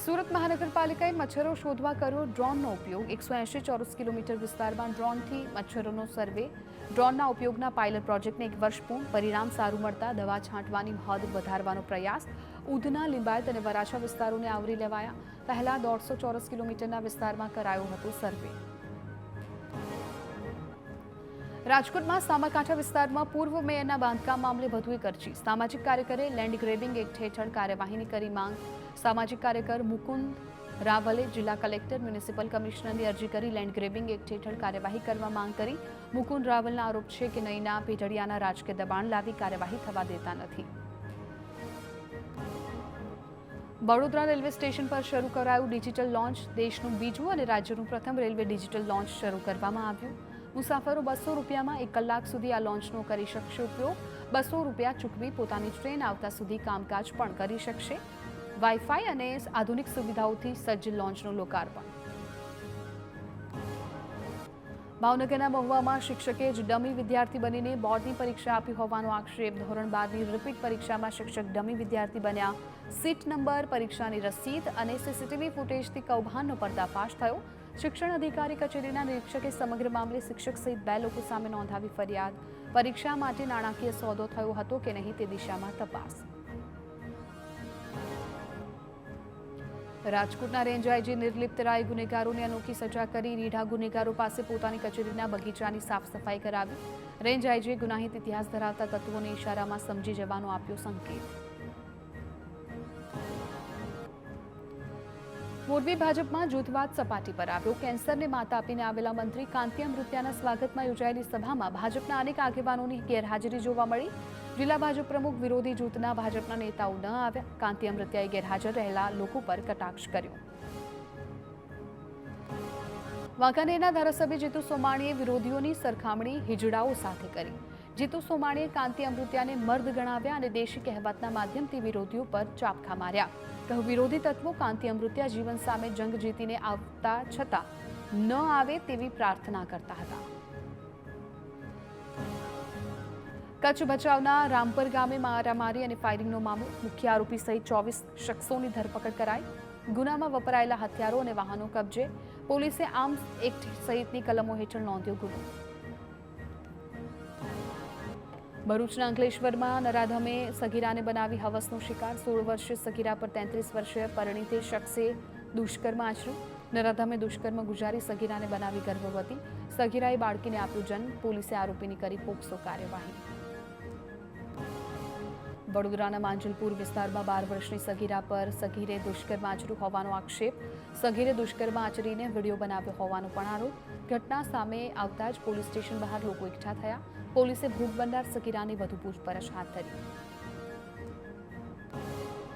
સુરત મહાનગરપાલિકાએ મચ્છરો શોધવા કર્યો ડ્રોનનો ઉપયોગ 180 ચોરસ કિલોમીટર વિસ્તારમાં ડ્રોનથી મચ્છરોનો સર્વે ડ્રોનના ઉપયોગના પાયલટ પ્રોજેક્ટને 1 વર્ષ પૂર્ણ પરિણામ સારું મળતા દવા છાંટવાની હદ વધારવાનો પ્રયાસ ઉધના લિંબાયત અને વરાછા વિસ્તારોને આવરી લેવાયા પહેલા 150 ચોરસ કિલોમીટરના વિસ્તારમાં કરાયો હતો સર્વે રાજકોટમાં સામરકાંઠા વિસ્તારમાં પૂર્વ મેયરના બાંધકામ મામલે વધુ એક અરજી સામાજિક કાર્યકરે લેન્ડ ગ્રેબિંગ એક્ટ હેઠળ કાર્યવાહીની કરી માંગ સામાજિક કાર્યકર મુકુંદ રાવલે જિલ્લા કલેક્ટર મ્યુનિસિપલ કમિશનરની અરજી કરી લેન્ડ ગ્રેબિંગ એક્ટ હેઠળ કાર્યવાહી કરવા માંગ કરી મુકુંદ રાવલના આરોપ છે કે નૈના પેઢડિયાના રાજકીય દબાણ લાવી કાર્યવાહી થવા દેતા નથી વડોદરા રેલવે સ્ટેશન પર શરૂ કરાયું ડિજિટલ લોન્ચ દેશનું બીજું અને રાજ્યનું પ્રથમ રેલવે ડિજિટલ લોન્ચ શરૂ કરવામાં આવ્યું મુસાફરો 200 રૂપિયામાં 1 કલાક સુધી આ લોન્ચનો કરી શકશે ઉપયોગ 200 રૂપિયા ચૂકવી પોતાની ટ્રેન આવતા સુધી કામકાજ પણ કરી શકશે વાઈફાઈ અને આધુનિક સુવિધાઓથી સજ્જ લોન્ચનું લોકાર્પણ ભાવનગરના મહુવામાં શિક્ષકે જ ડમી વિદ્યાર્થી બનીને બોર્ડની પરીક્ષા આપી હોવાનો આક્ષેપ ધોરણ 12ની રિપીટ પરીક્ષામાં શિક્ષક ડમી વિદ્યાર્થી બન્યા સીટ નંબર પરીક્ષાની રસીદ અને સીસીટીવી ફૂટેજથી કૌભાંડનો પર્દાફાશ થયો શિક્ષણ અધિકારી કચેરીના નિરીક્ષકે સમગ્ર મામલે શિક્ષક સહિત 2 લોકો સામે નોંધાવી ફરિયાદ પરીક્ષા માટે નાણાકીય સોદો થયો હતો કે નહીં તે દિશામાં તપાસ રાજકોટના રેન્જ આઈજી નિર્લિપ્ત રાય ગુનેગારોને અનોખી સજા કરી રીઢા ગુનેગારો પાસે પોતાની કચેરીના બગીચાની સાફ સફાઈ કરાવી રેન્જ આઈજીએ ગુનાહિત ઇતિહાસ ધરાવતા તત્વોને ઇશારામાં સમજી જવાનો આપ્યો સંકેત મોરબી ભાજપમાં જૂથવાદ સપાટી પર આવ્યો કેન્સરને માતા આપીને આવેલા મંત્રી કાંતિ અમૃત્યાના સ્વાગતમાં યોજાયેલી સભામાં ભાજપના અનેક આગેવાનોની ગેરહાજરી જોવા મળી જિલ્લા ભાજપ પ્રમુખ વિરોધી જૂથના ભાજપના નેતાઓ ન આવ્યા કાંતિ અમૃત્યાએ ગેરહાજર રહેલા લોકો પર કટાક્ષ કર્યો વાંકાનેરના ધારાસભ્ય જીતુ સોમાણીએ વિરોધીઓની સરખામણી હિજડાઓ સાથે કરી જીતુ સોમાણીએ કાંતિ અમૃત્યાને મર્દ ગણાવ્યા અને દેશી કહેવતના માધ્યમથી વિરોધીઓ પર ચાપખા માર્યા કહ્યું વિરોધી તત્વો કાંતિ અમૃત્યા જીવન સામે જંગ જીતીને આવતા છતાં ન આવે તેવી પ્રાર્થના કરતા હતા કચ્છ ભચાઉના રામપર ગામે મારામારી અને ફાયરિંગનો મામલો મુખ્ય આરોપી સહિત 24 શખ્સોની ધરપકડ કરાઈ ગુનામાં વપરાયેલા હથિયારો અને વાહનો કબજે પોલીસે આર્મ્સ એક્ટ સહિતની કલમો હેઠળ નોંધ્યો ગુનો ભરૂચના અંકલેશ્વરમાં નરાધમે સગીરાને બનાવી હવસનો શિકાર 16 વર્ષીય સગીરા પર 33 વર્ષીય પરિણીતે શખ્સે દુષ્કર્મ આચર્યું નરાધમે દુષ્કર્મ ગુજારી સગીરાને બનાવી ગર્ભવતી સગીરાએ બાળકીને આપ્યો જન્મ પોલીસે આરોપીની કરી પોક્સો કાર્યવાહી વડોદરાના માંજલપુર વિસ્તારમાં 12 વર્ષની સગીરા પર સગીરે દુષ્કર્મ આચર્યું હોવાનો આક્ષેપ સગીરે દુષ્કર્મ આચરીને વિડીયો બનાવ્યો હોવાનો પણ આરોપ ઘટના સામે આવતા જ પોલીસ સ્ટેશન બહાર લોકો એકઠા થયા પોલીસે ભોગ બનનાર સગીરાની વધુ પૂછપરછ હાથ ધરી